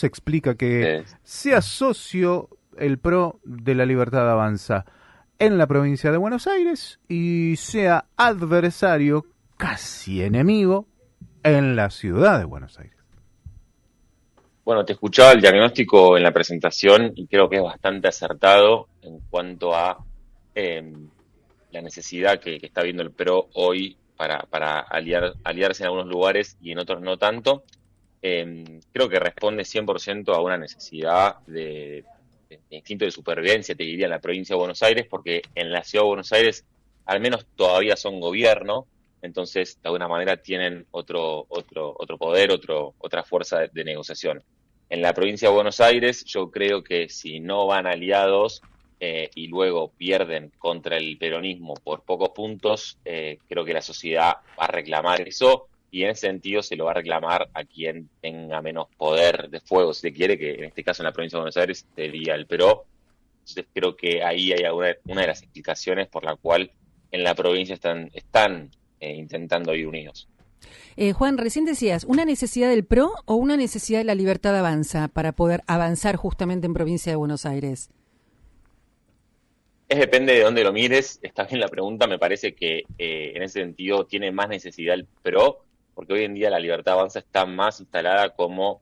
se explica que sea socio el PRO de la Libertad Avanza en la provincia de Buenos Aires y sea adversario, casi enemigo, en la ciudad de Buenos Aires? Bueno, te escuchaba el diagnóstico en la presentación y creo que es bastante acertado en cuanto a eh, la necesidad que está viendo el PRO hoy para aliarse en algunos lugares y en otros no tanto. Creo que responde 100% a una necesidad de instinto de supervivencia, te diría, en la provincia de Buenos Aires, porque en la ciudad de Buenos Aires al menos todavía son gobierno, entonces de alguna manera tienen otro poder, otra fuerza de negociación. En la provincia de Buenos Aires yo creo que si no van aliados y luego pierden contra el peronismo por pocos puntos, creo que la sociedad va a reclamar eso y en ese sentido se lo va a reclamar a quien tenga menos poder de fuego, si se quiere, que en este caso en la provincia de Buenos Aires sería el PRO. Entonces creo que ahí hay una de las explicaciones por la cual en la provincia están intentando ir unidos. Juan, recién decías, ¿una necesidad del PRO o una necesidad de la Libertad Avanza para poder avanzar justamente en provincia de Buenos Aires? Depende de dónde lo mires, está bien la pregunta, me parece que en ese sentido tiene más necesidad el PRO, porque hoy en día la Libertad Avanza está más instalada como,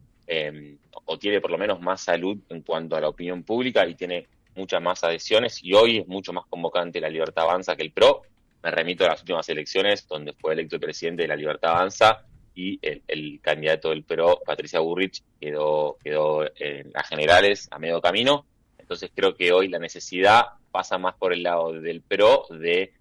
o tiene por lo menos más salud en cuanto a la opinión pública y tiene muchas más adhesiones y hoy es mucho más convocante la Libertad Avanza que el PRO. Me remito a las últimas elecciones donde fue electo el presidente de la Libertad Avanza y el candidato del PRO, Patricia Burrich, quedó en las generales a medio camino. Entonces creo que hoy la necesidad pasa más por el lado del PRO de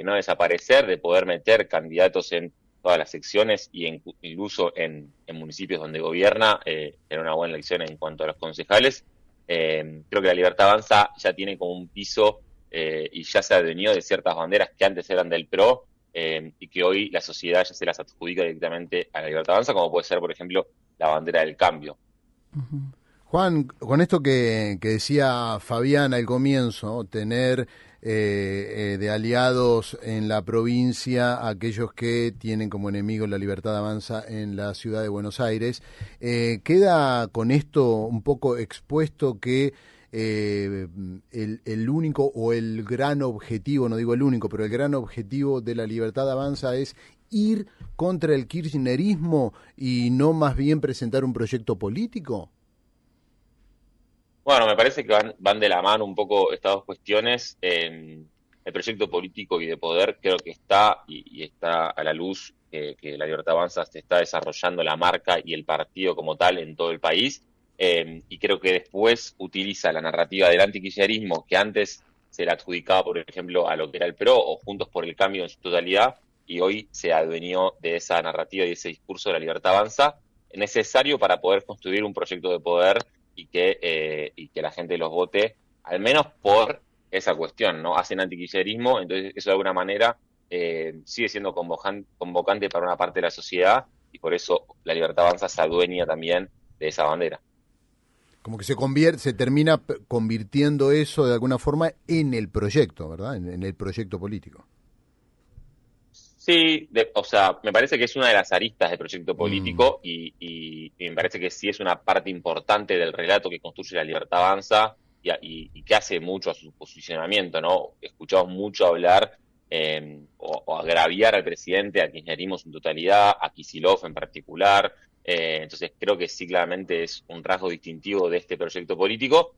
no desaparecer, de poder meter candidatos en todas las secciones y incluso en municipios donde gobierna, tener una buena elección en cuanto a los concejales. Creo que la Libertad Avanza ya tiene como un piso y ya se ha advenido de ciertas banderas que antes eran del PRO y que hoy la sociedad ya se las adjudica directamente a la Libertad Avanza, como puede ser, por ejemplo, la bandera del cambio. Uh-huh. Juan, con esto que decía Fabián al comienzo, tener de aliados en la provincia aquellos que tienen como enemigo la Libertad Avanza en la ciudad de Buenos Aires, queda con esto un poco expuesto que el único o el gran objetivo, no digo el único, pero el gran objetivo de la Libertad Avanza es ir contra el kirchnerismo y no más bien presentar un proyecto político. Bueno, me parece que van de la mano un poco estas dos cuestiones. El proyecto político y de poder creo que está y está a la luz que la Libertad Avanza se está desarrollando la marca y el partido como tal en todo el país. Y creo que después utiliza la narrativa del antikirchnerismo que antes se la adjudicaba, por ejemplo, a lo que era el PRO o Juntos por el Cambio en su totalidad, y hoy se advenió de esa narrativa y ese discurso de la Libertad Avanza, necesario para poder construir un proyecto de poder y que la gente los vote, al menos por esa cuestión, ¿no? Hacen antikirchnerismo, entonces eso de alguna manera sigue siendo convocante para una parte de la sociedad y por eso la Libertad Avanza se adueña también de esa bandera. Como que se termina convirtiendo eso de alguna forma en el proyecto, ¿verdad? En el proyecto político. Sí, o sea, me parece que es una de las aristas del proyecto político y me parece que sí es una parte importante del relato que construye la Libertad Avanza y que hace mucho a su posicionamiento, ¿no? Escuchamos mucho hablar o agraviar al presidente, al kirchnerismo en su totalidad, a Kicillof en particular. Entonces creo que sí claramente es un rasgo distintivo de este proyecto político.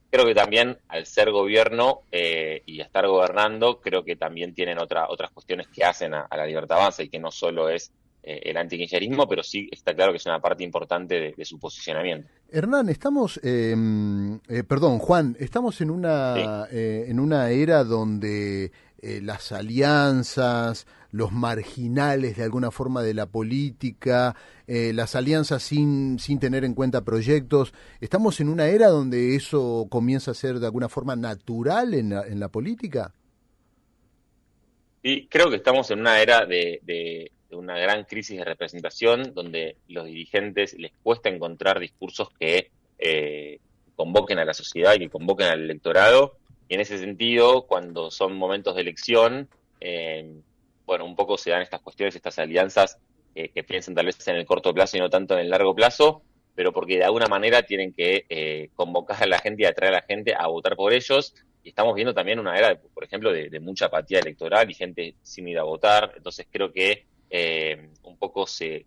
Creo que también al ser gobierno y a estar gobernando, creo que también tienen otras cuestiones que hacen a la Libertad Avanza y que no solo es el antikirchnerismo, pero sí está claro que es una parte importante de su posicionamiento. Hernán, perdón, Juan, estamos Sí. en una era donde las alianzas, los marginales de alguna forma de la política, las alianzas sin tener en cuenta proyectos, estamos en una era donde eso comienza a ser de alguna forma natural en la política. Y creo que estamos en una era de una gran crisis de representación donde los dirigentes les cuesta encontrar discursos que convoquen a la sociedad y que convoquen al electorado. Y en ese sentido, cuando son momentos de elección, bueno, un poco se dan estas cuestiones, estas alianzas que piensan tal vez en el corto plazo y no tanto en el largo plazo. pero porque de alguna manera tienen que convocar a la gente y atraer a la gente a votar por ellos. Y estamos viendo también una era, por ejemplo, de mucha apatía electoral y gente sin ir a votar. Entonces creo que un poco se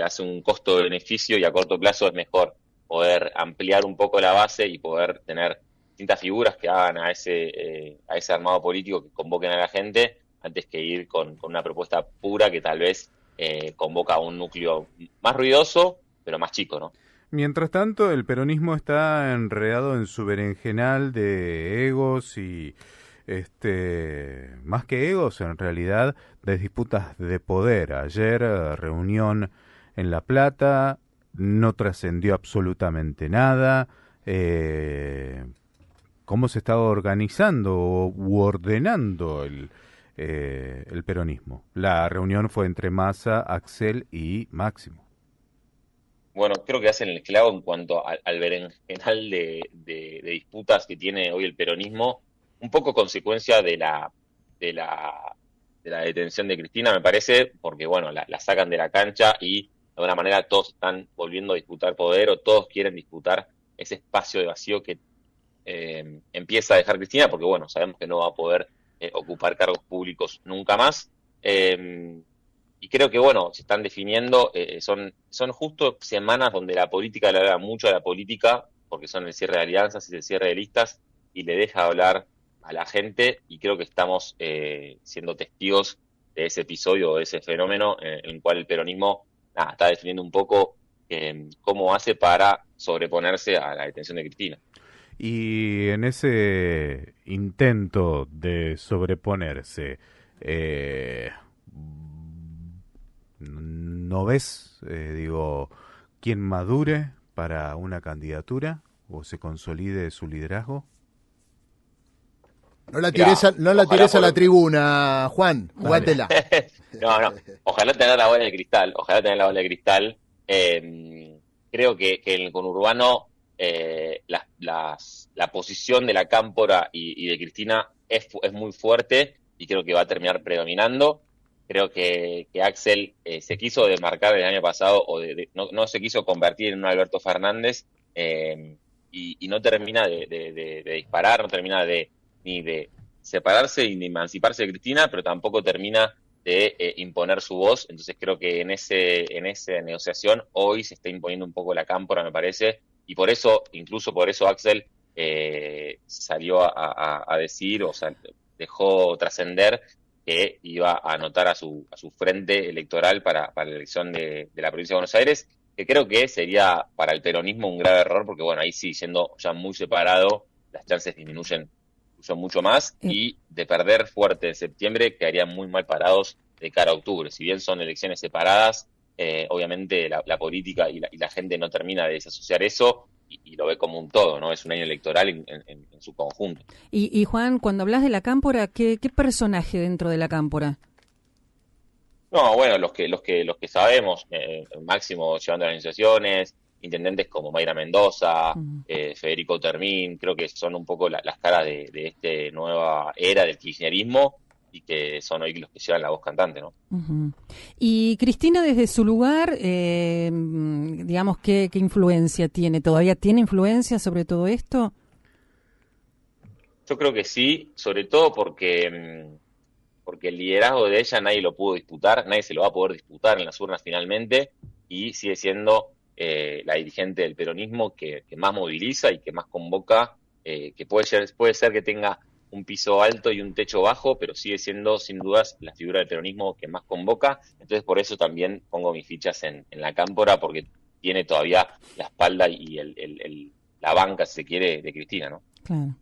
hace un costo-beneficio y a corto plazo es mejor poder ampliar un poco la base y poder tener distintas figuras que hagan a ese armado político, que convoquen a la gente, antes que ir con una propuesta pura que tal vez convoca a un núcleo más ruidoso, pero más chico, ¿no? Mientras tanto, el peronismo está enredado en su berenjenal de egos y, más que egos, en realidad, de disputas de poder. Ayer, reunión en La Plata, no trascendió absolutamente nada. ¿Cómo se está organizando u ordenando el peronismo? La reunión fue entre Massa, Axel y Máximo. Bueno, creo que hacen el clavo en cuanto al berenjenal de disputas que tiene hoy el peronismo, un poco consecuencia de la, de la detención de Cristina, me parece, porque bueno, la sacan de la cancha y de alguna manera todos están volviendo a disputar poder o todos quieren disputar ese espacio de vacío que empieza a dejar Cristina, porque bueno, sabemos que no va a poder ocupar cargos públicos nunca más. Y creo que, bueno, se están definiendo, son justo semanas donde la política le habla mucho a la política, porque son el cierre de alianzas y el cierre de listas, y le deja hablar a la gente, y creo que estamos siendo testigos de ese episodio, de ese fenómeno, en el cual el peronismo está definiendo un poco cómo hace para sobreponerse a la detención de Cristina. Y en ese intento de sobreponerse, ¿no ves, quién madure para una candidatura o se consolide su liderazgo? No la tires a la tribuna, Juan, jugátela. No, ojalá tener la bola de cristal, creo que en el conurbano la posición de la Cámpora y de Cristina es muy fuerte y creo que va a terminar predominando. Creo que Axel se quiso desmarcar el año pasado no se quiso convertir en un Alberto Fernández y no termina de disparar, no termina ni de separarse ni de emanciparse de Cristina, pero tampoco termina de imponer su voz. Entonces creo que en esa negociación hoy se está imponiendo un poco la Cámpora, me parece, y incluso por eso Axel salió a decir, o sea, dejó trascender que iba a anotar a su frente electoral para la elección de la provincia de Buenos Aires, que creo que sería para el peronismo un grave error, porque bueno, ahí sí, siendo ya muy separado, las chances disminuyen mucho más, y de perder fuerte en septiembre quedarían muy mal parados de cara a octubre. Si bien son elecciones separadas, obviamente la política y la gente no termina de desasociar eso y lo ve como un todo, ¿no? Es un año electoral en su conjunto. Y Juan, cuando hablas de la Cámpora, ¿qué personaje dentro de la Cámpora? No, bueno, los que sabemos, Máximo llevando las negociaciones, intendentes como Mayra Mendoza, Federico Termín, creo que son un poco las caras de esta nueva era del kirchnerismo y que son hoy los que llevan la voz cantante, ¿no? Y Cristina, desde su lugar, digamos, ¿qué influencia tiene? ¿Todavía tiene influencia sobre todo esto? Yo creo que sí, sobre todo porque el liderazgo de ella nadie lo pudo disputar, nadie se lo va a poder disputar en las urnas finalmente, y sigue siendo la dirigente del peronismo que más moviliza y que más convoca, que puede ser que tenga un piso alto y un techo bajo, pero sigue siendo sin dudas la figura del peronismo que más convoca. Entonces por eso también pongo mis fichas en la Cámpora, porque tiene todavía la espalda y la banca, si se quiere, de Cristina, ¿no? Claro.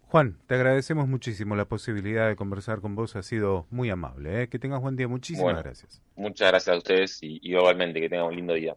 Juan, te agradecemos muchísimo la posibilidad de conversar con vos, ha sido muy amable. Que tengas buen día, muchísimas gracias. Muchas gracias a ustedes y igualmente que tengan un lindo día.